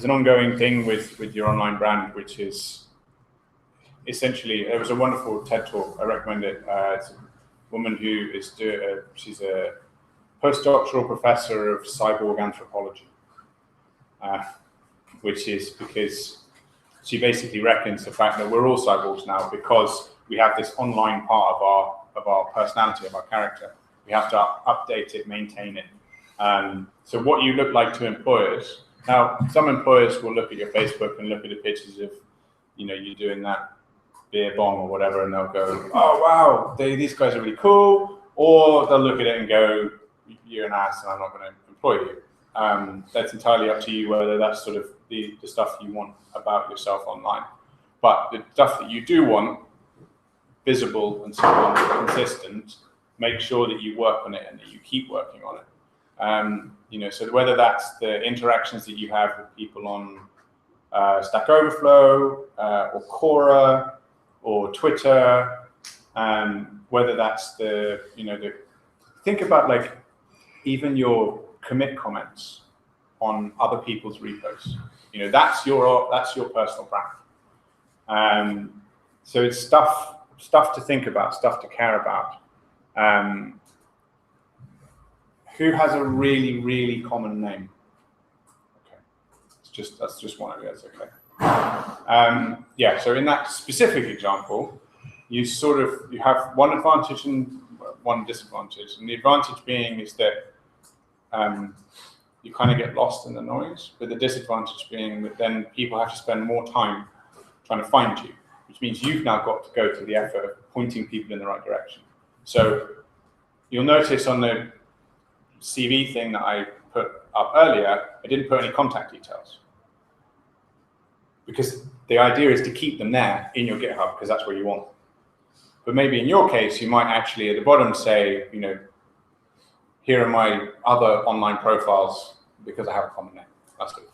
ongoing thing with your online brand, which is essentially, there was a wonderful TED talk. I recommend it. It's a woman who is she's a postdoctoral professor of cyborg anthropology, which is because she basically reckons the fact that we're all cyborgs now because we have this online part of our personality, of our character. We have to update it, maintain it. So what you look like to employers. Now, some employers will look at your Facebook and look at the pictures of, you doing that beer bong or whatever, and they'll go, oh, wow, these guys are really cool. Or they'll look at it and go, you're an ass and I'm not going to employ you. That's entirely up to you whether that's sort of the stuff you want about yourself online. But the stuff that you do want, visible and so on, consistent, make sure that you work on it and that you keep working on it. So whether that's the interactions that you have with people on Stack Overflow or Quora or Twitter, whether that's think about like even your commit comments on other people's repos. That's your personal brand. So it's stuff to think about, stuff to care about. Who has a really, really common name? Okay, that's just one of those. Okay. So in that specific example, you have one advantage and one disadvantage, and the advantage being is that you kind of get lost in the noise, but the disadvantage being that then people have to spend more time trying to find you, which means you've now got to go to the effort of pointing people in the right direction. So you'll notice on the CV thing that I put up earlier, I didn't put any contact details because the idea is to keep them there in your GitHub because that's where you want them. But maybe in your case, you might actually at the bottom say, here are my other online profiles because I have a common name. That's good.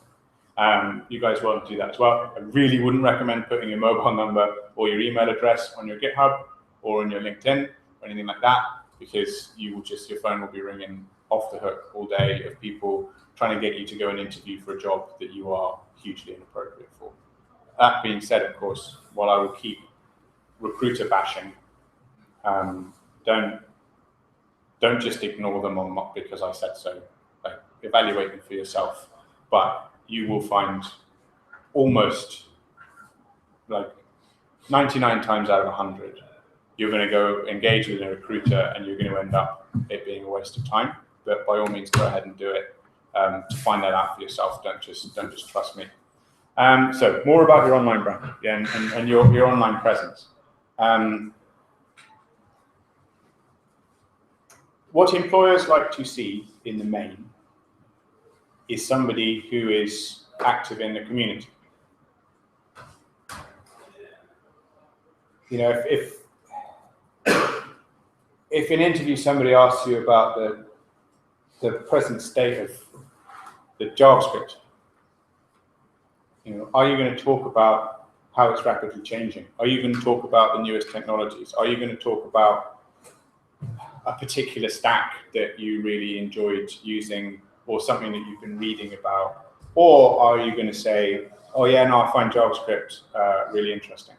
You guys want to do that as well. I really wouldn't recommend putting your mobile number or your email address on your GitHub or on your LinkedIn or anything like that, because your phone will be ringing off the hook all day of people trying to get you to go and interview for a job that you are hugely inappropriate for. That being said, of course, while I will keep recruiter bashing, don't just ignore them because I said so. Like, evaluate them for yourself. But you will find almost like 99 times out of 100, you're going to go engage with a recruiter and you're going to end up it being a waste of time. But by all means, go ahead and do it to find that out for yourself. Don't just trust me. So more about your online brand and your online presence. What employers like to see in the main is somebody who is active in the community. If in an interview somebody asks you about the present state of the JavaScript, are you going to talk about how it's rapidly changing? Are you going to talk about the newest technologies? Are you going to talk about a particular stack that you really enjoyed using or something that you've been reading about? Or are you going to say, oh yeah, no, I find JavaScript really interesting?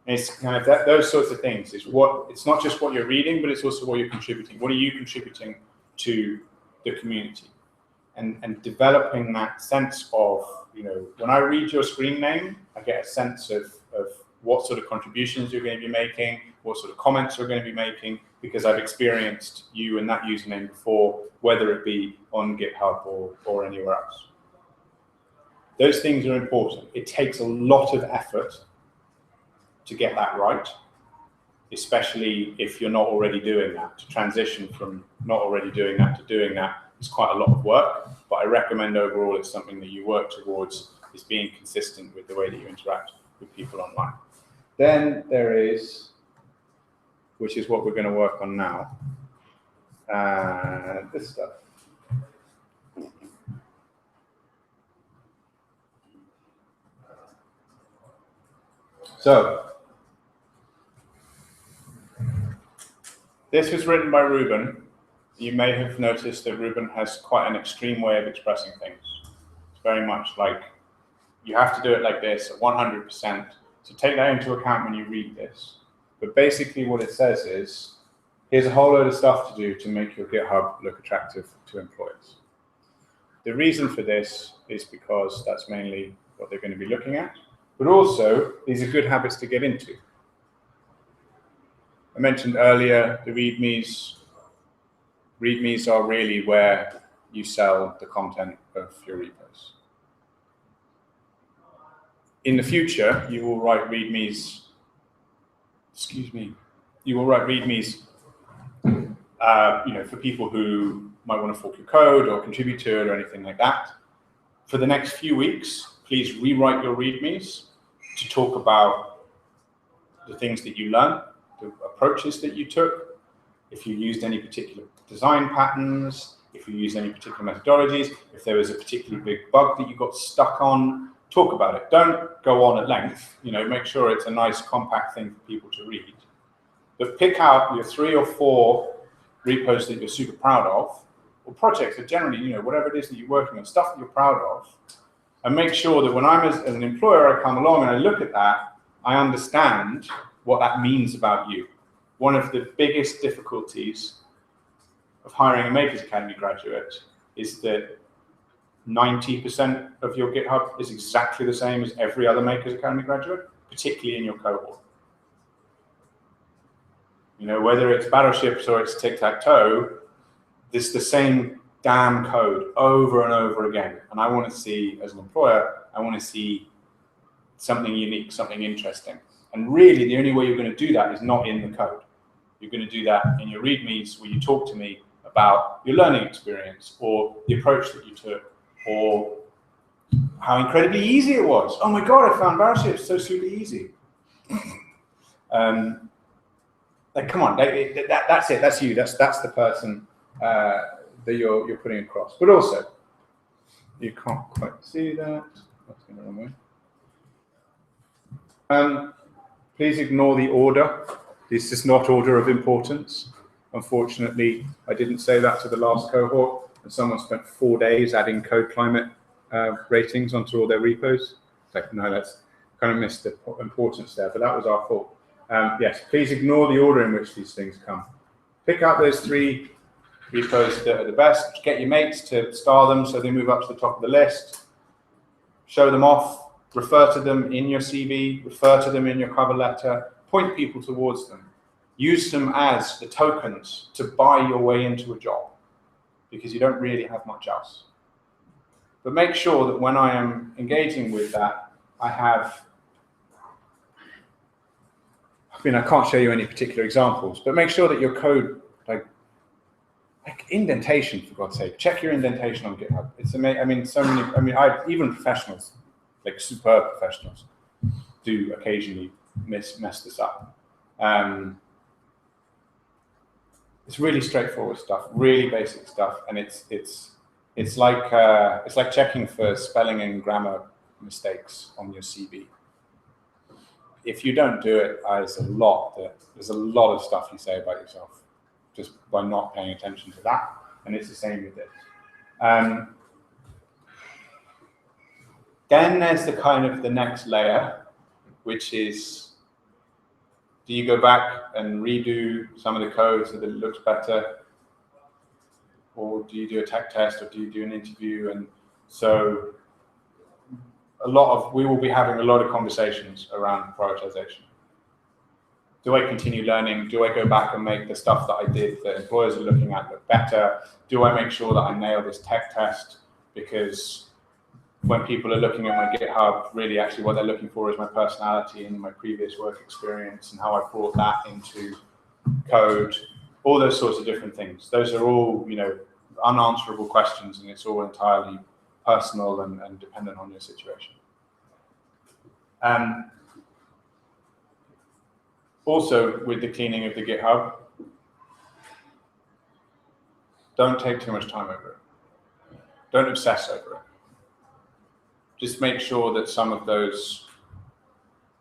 And it's kind of those sorts of things. It's not just what you're reading, but it's also what you're contributing. What are you contributing to the community? And developing that sense of, when I read your screen name, I get a sense of what sort of contributions you're going to be making, what sort of comments you're going to be making, because I've experienced you and that username before, whether it be on GitHub or anywhere else. Those things are important. It takes a lot of effort to get that right, especially if you're not already doing that. To transition from not already doing that to doing that is quite a lot of work, but I recommend overall it's something that you work towards, is being consistent with the way that you interact with people online. Then there is, which is what we're going to work on now, this stuff. So, this was written by Ruben. you may have noticed that Ruben has quite an extreme way of expressing things. It's very much like, you have to do it like this at 100%. So take that into account when you read this. But basically what it says is, here's a whole load of stuff to do to make your GitHub look attractive to employers. The reason for this is because that's mainly what they're going to be looking at, but also these are good habits to get into. I mentioned earlier the READMEs. READMEs are really where you sell the content of your repos. In the future, you will write READMEs, you will write READMEs for people who might want to fork your code or contribute to it or anything like that. For the next few weeks, please rewrite your READMEs to talk about the things that you learned, the approaches that you took, if you used any particular design patterns, if you used any particular methodologies, if there was a particularly big bug that you got stuck on, talk about it. Don't go on at length, make sure it's a nice compact thing for people to read. But pick out your 3 or 4 repos that you're super proud of, or projects that generally, whatever it is that you're working on, stuff that you're proud of, and make sure that when I'm as an employer, I come along and I look at that, I understand what that means about you. One of the biggest difficulties of hiring a Makers Academy graduate is that 90% of your GitHub is exactly the same as every other Makers Academy graduate, particularly in your cohort. Whether it's Battleships or it's Tic-Tac-Toe, it's the same damn code over and over again. And I want to see, as an employer, I want to see something unique, something interesting. And really, the only way you're going to do that is not in the code. You're going to do that in your READMEs where you talk to me about your learning experience or the approach that you took or how incredibly easy it was. Oh my God, I found Battleships so super easy. Come on, that's it. That's you. That's the person that you're putting across. But also, you can't quite see that. That's going the wrong way. Please ignore the order. This is not order of importance. Unfortunately, I didn't say that to the last cohort, and someone spent 4 days adding code climate ratings onto all their repos. No, that's kind of missed the importance there, but that was our fault. Yes, please ignore the order in which these things come. Pick out those 3 repos that are the best. Get your mates to star them so they move up to the top of the list. Show them off. Refer to them in your CV. Refer to them in your cover letter. Point people towards them. Use them as the tokens to buy your way into a job because you don't really have much else. But make sure that when I am engaging with that, I can't show you any particular examples, but make sure that your code, like indentation, for God's sake, check your indentation on GitHub. It's amazing. Even professionals, like superb professionals, do occasionally mess this up. It's really straightforward stuff, really basic stuff, and it's like checking for spelling and grammar mistakes on your CV. If you don't do it, there's a lot of stuff you say about yourself just by not paying attention to that, and it's the same with this. Then there's the next layer, which is, do you go back and redo some of the code so that it looks better? Or do you do a tech test, or do you do an interview? And so we will be having a lot of conversations around prioritization. Do I continue learning? Do I go back and make the stuff that I did that employers are looking at look better? Do I make sure that I nail this tech test? Because when people are looking at my GitHub, really actually what they're looking for is my personality and my previous work experience and how I brought that into code, all those sorts of different things. Those are all, unanswerable questions, and it's all entirely personal and dependent on your situation. Also, with the cleaning of the GitHub, don't take too much time over it. Don't obsess over it. Just make sure that some of those,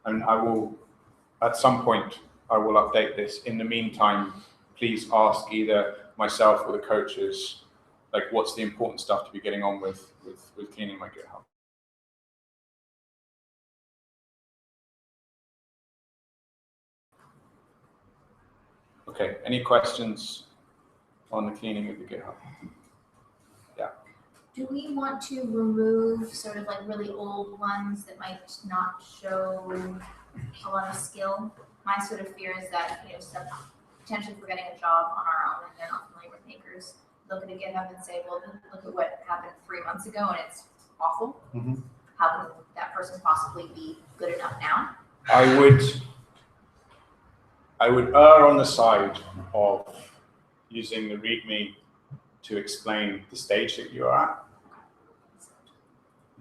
and at some point, I will update this. In the meantime, please ask either myself or the coaches, like, what's the important stuff to be getting on with cleaning my GitHub. Okay, any questions on the cleaning of the GitHub? Yeah. Do we want to remove sort of like really old ones that might not show a lot of skill? My sort of fear is that, you know, some potentially if we're getting a job on our own and they're not familiar with Makers, look at a GitHub and say, well, look at what happened 3 months ago and it's awful. Mm-hmm. How can that person possibly be good enough now? I would err on the side of using the README to explain the stage that you are at,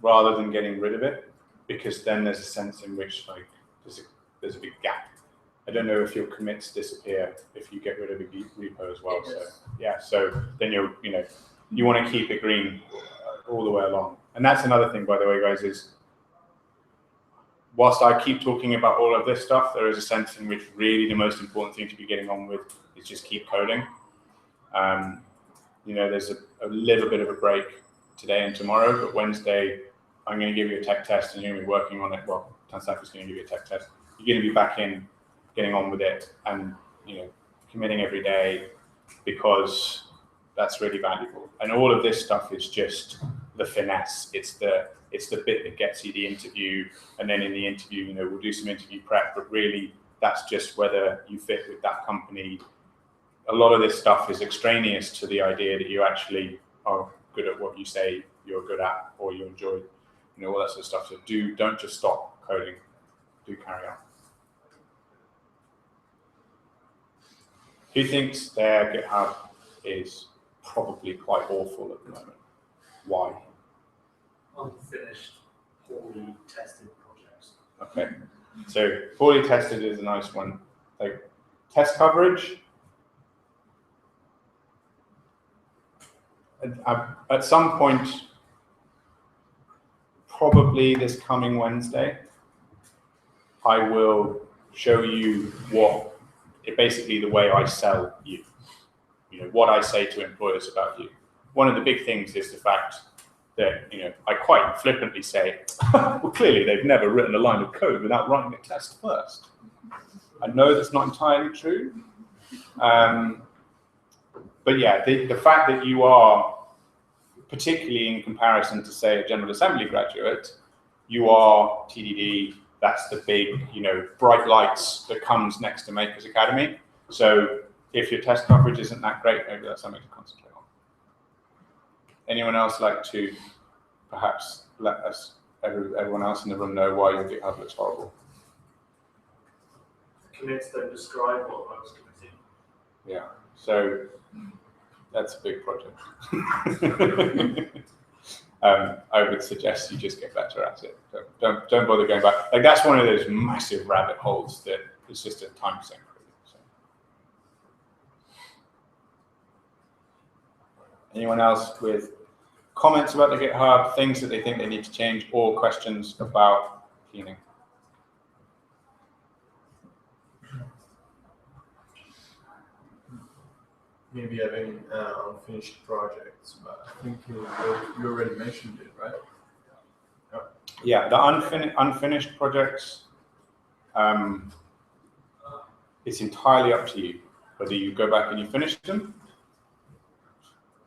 rather than getting rid of it, because then there's a sense in which like there's a big gap. I don't know if your commits disappear if you get rid of a repo as well. So yeah, so then you want to keep it green all the way along. And that's another thing, by the way, guys, is whilst I keep talking about all of this stuff, there is a sense in which really the most important thing to be getting on with is just keep coding. You know, there's a little bit of a break today and tomorrow, but Wednesday, I'm going to give you a tech test and you're going to be working on it. Well, Tanstack is going to give you a tech test. You're going to be back in, getting on with it, and committing every day, because that's really valuable. And all of this stuff is just the finesse. It's the bit that gets you the interview, and then in the interview, we'll do some interview prep, but really that's just whether you fit with that company. A lot of this stuff is extraneous to the idea that you actually are good at what you say you're good at, or you enjoy, all that sort of stuff. So don't just stop coding, do carry on. Who thinks their GitHub is probably quite awful at the moment? Why? Unfinished, poorly tested projects. Okay, so poorly tested is a nice one. Like test coverage. At some point, probably this coming Wednesday, I will show you basically the way I sell you, what I say to employers about you. One of the big things is the fact that, I quite flippantly say, well, clearly they've never written a line of code without writing a test first. I know that's not entirely true. But yeah, the fact that you are, particularly in comparison to, say, a General Assembly graduate, you are TDD. That's the big, bright lights that comes next to Makers Academy. So if your test coverage isn't that great, maybe that's something to concentrate on. Anyone else like to perhaps let everyone else in the room know why your GitHub looks horrible? Commits don't describe what I was committing. Yeah, so that's a big project. I would suggest you just get better at it. Don't bother going back. Like, that's one of those massive rabbit holes that is just a time sink. So. Anyone else with comments about the GitHub, things that they think they need to change, or questions about cleaning? Maybe having unfinished projects, but I think you already mentioned it, right? Yeah, the unfinished projects, it's entirely up to you whether you go back and you finish them.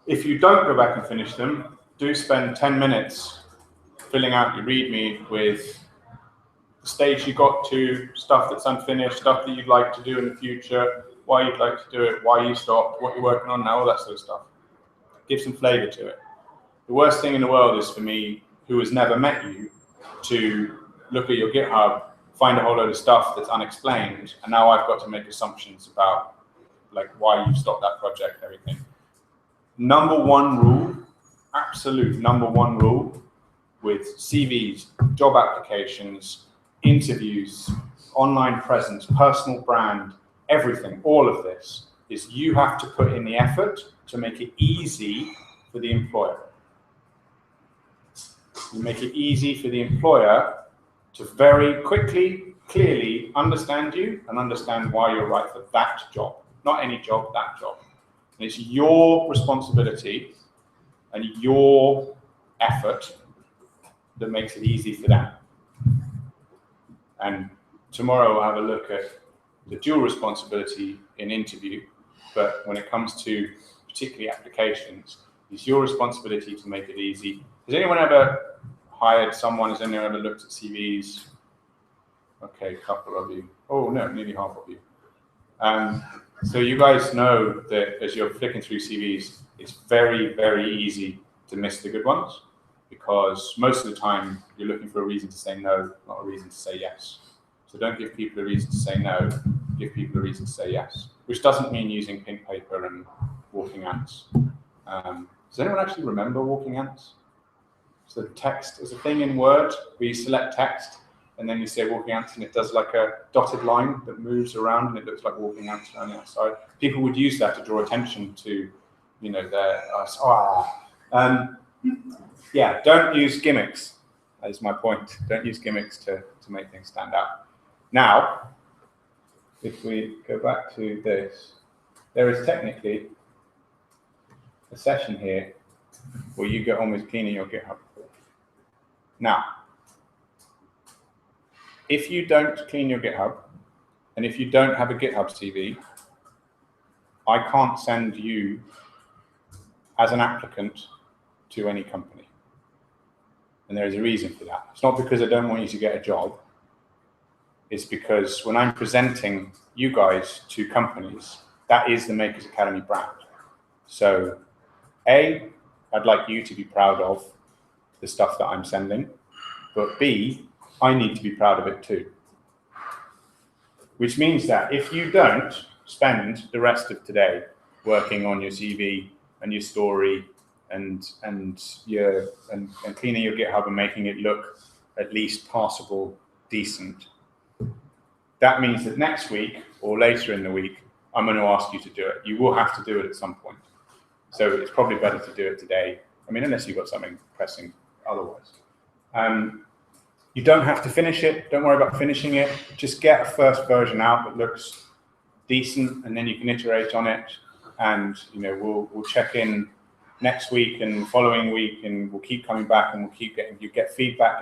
If you don't go back and finish them, do spend 10 minutes filling out your README with the stage you got to, stuff that's unfinished, stuff that you'd like to do in the future, why you'd like to do it, why you stopped, what you're working on now, all that sort of stuff. Give some flavor to it. The worst thing in the world is for me, who has never met you, to look at your GitHub, find a whole load of stuff that's unexplained, and now I've got to make assumptions about like why you stopped that project, everything. Number one rule, absolute number one rule with CVs, job applications, interviews, online presence, personal brand, everything, all of this, is you have to put in the effort to make it easy for the employer. You make it easy for the employer to very quickly, clearly understand you and understand why you're right for that job. not any job, that job. And it's your responsibility and your effort that makes it easy for them. And tomorrow we'll have a look at the dual responsibility in interview, but when it comes to particularly applications, it's your responsibility to make it easy. Has anyone ever hired someone? Has anyone ever looked at CVs? Okay, a couple of you. Oh no, nearly half of you. So you guys know that as you're flicking through CVs, it's very, very easy to miss the good ones, because most of the time you're looking for a reason to say no, not a reason to say yes. So don't give people a reason to say no, give people a reason to say yes, which doesn't mean using pink paper and walking ants. Does anyone actually remember walking ants? So text is a thing in Word where you select text and then you say walking ants, and it does like a dotted line that moves around and it looks like walking ants around the outside. People would use that to draw attention to, you know, their yeah, don't use gimmicks. That is my point. Don't use gimmicks to make things stand out. Now, if we go back to this, there is technically a session here where you get on with cleaning your GitHub. Now, if you don't clean your GitHub, and if you don't have a GitHub CV, I can't send you as an applicant to any company. And there is a reason for that. It's not because I don't want you to get a job. It's because when I'm presenting you guys to companies, that is the Makers Academy brand. So A, I'd like you to be proud of the stuff that I'm sending, but B, I need to be proud of it too. Which means that if you don't spend the rest of today working on your CV and your story and cleaning your GitHub and making it look at least passable, decent, that means that next week or later in the week, I'm going to ask you to do it. You will have to do it at some point. So it's probably better to do it today. I mean, unless you've got something pressing otherwise. You don't have to finish it. Don't worry about finishing it. Just get a first version out that looks decent, and then you can iterate on it. And you know, we'll check in next week and following week, and we'll keep coming back, and we'll keep getting get feedback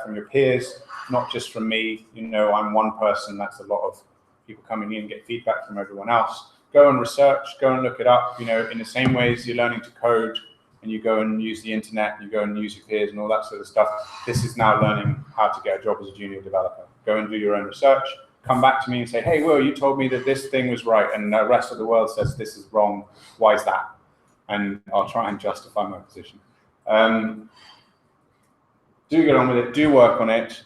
from your peers, not just from me. You know, I'm one person. That's a lot of people coming in, get feedback from everyone else. Go and research. Go and look it up. You know, in the same way as you're learning to code, and you go and use the internet, you go and use your peers and all that sort of stuff. This is now learning how to get a job as a junior developer. Go and do your own research. Come back to me and say, hey, Will, you told me that this thing was right, and the rest of the world says this is wrong. Why is that? And I'll try and justify my position. Do get on with it. Do work on it.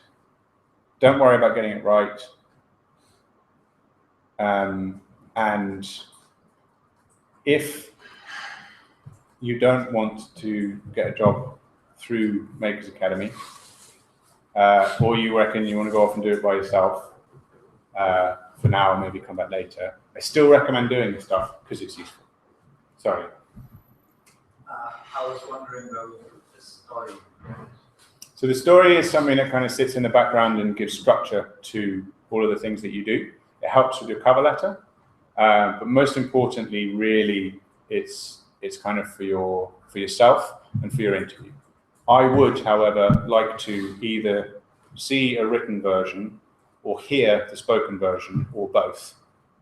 Don't worry about getting it right. And if you don't want to get a job through Makers Academy, or you reckon you want to go off and do it by yourself for now and maybe come back later, I still recommend doing this stuff because it's useful. Sorry. I was wondering about the story. So the story is something that kind of sits in the background and gives structure to all of the things that you do. It helps with your cover letter, but most importantly, really, it's kind of for yourself and for your interview. I would, however, like to either see a written version or hear the spoken version, or both,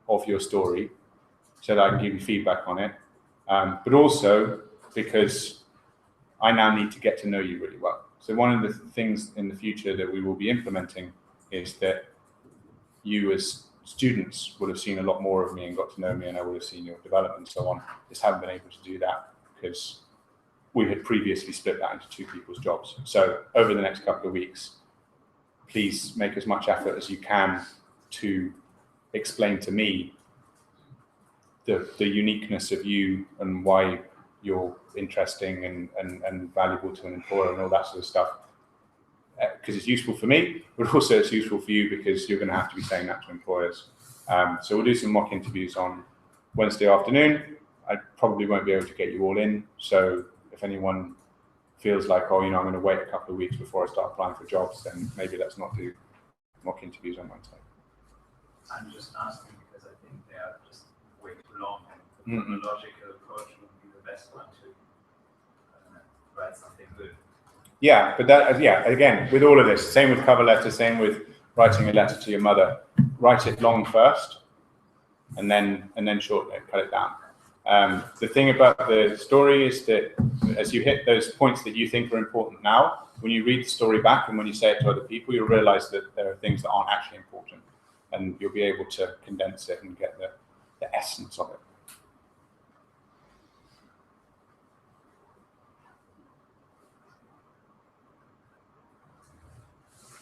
of your story, so that I can give you feedback on it. But also because I now need to get to know you really well. So one of the things in the future that we will be implementing is that you as students would have seen a lot more of me and got to know me, and I would have seen your development and so on. Just haven't been able to do that because we had previously split that into two people's jobs. So over the next couple of weeks, please make as much effort as you can to explain to me the uniqueness of you and why you're interesting and valuable to an employer and all that sort of stuff. Because it's useful for me, but also it's useful for you because you're going to have to be saying that to employers. So we'll do some mock interviews on Wednesday afternoon. I probably won't be able to get you all in. So if anyone feels like, oh, you know, I'm going to wait a couple of weeks before I start applying for jobs, then maybe let's not do mock interviews on Wednesday. I'm just asking because I think they are just waiting long. The chronological approach would be the best one to write something good. Yeah, but that, yeah, again, with all of this, same with cover letter, same with writing a letter to your mother. Write it long first, and then shorten it, cut it down. The thing about the story is that as you hit those points that you think are important now, when you read the story back and when you say it to other people, you'll realize that there are things that aren't actually important, and you'll be able to condense it and get the essence of it.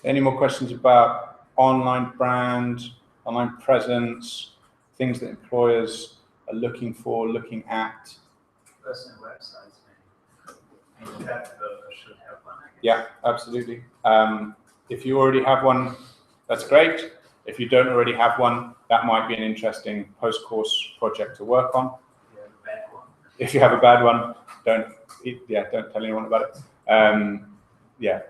Any more questions about online brand, online presence, things that employers are looking for, looking at? Personal websites, maybe. And that developer should have one, I guess. Yeah, absolutely. If you already have one, that's great. If you don't already have one, that might be an interesting post-course project to work on. You have a bad one. If you have a bad one, don't tell anyone about it. Yeah,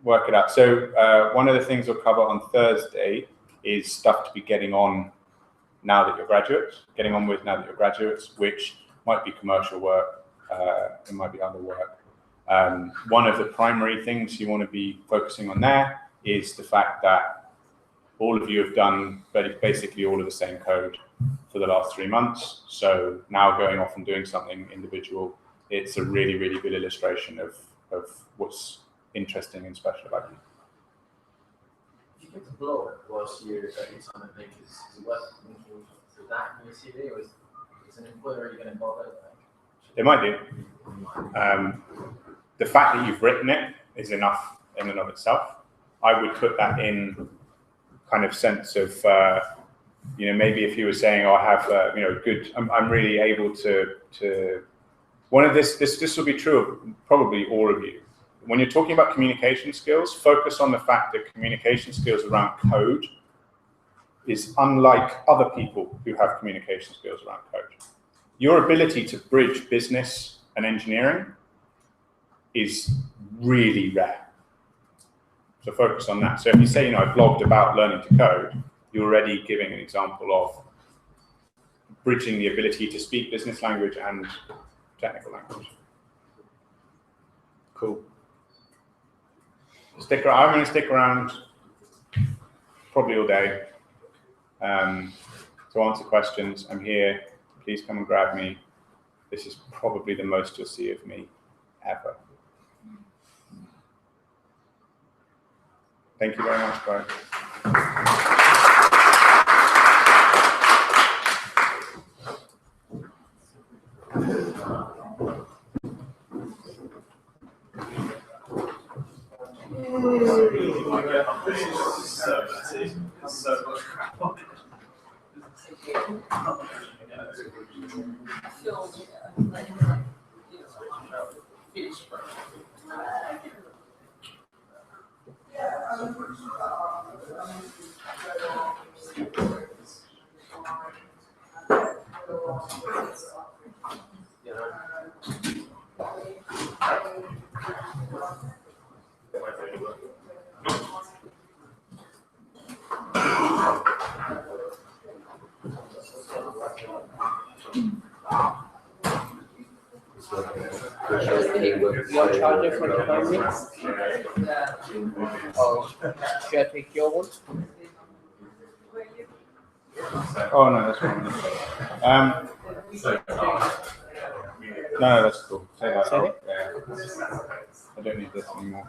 work it out. So one of the things we'll cover on Thursday is stuff to be getting on now that you're graduates, which might be commercial work, it might be other work. One of the primary things you want to be focusing on there is the fact that all of you have done basically all of the same code for the last 3 months. So now going off and doing something individual, it's a really, really good illustration of what's interesting and special about you. If you get the blog whilst you're studying something, is it worth linking to that in your CV, or is an employer really going to bother? They might do. The fact that you've written it is enough in and of itself. I would put that in kind of sense of, maybe if you were saying, oh, I have, good, I'm really able to, one of this will be true of probably all of you. When you're talking about communication skills, focus on the fact that communication skills around code is unlike other people who have communication skills around code. Your ability to bridge business and engineering is really rare. So focus on that. So if you say, I blogged about learning to code, you're already giving an example of bridging the ability to speak business language and technical language. Cool. I'm going to stick around probably all day to answer questions. I'm here. Please come and grab me. This is probably the most you'll see of me ever. Thank you very much, guys. Your charger for the comments? Oh, should I take your one? Oh, no, that's fine. No, that's cool. Say that. Sorry? Yeah. I don't need this anymore.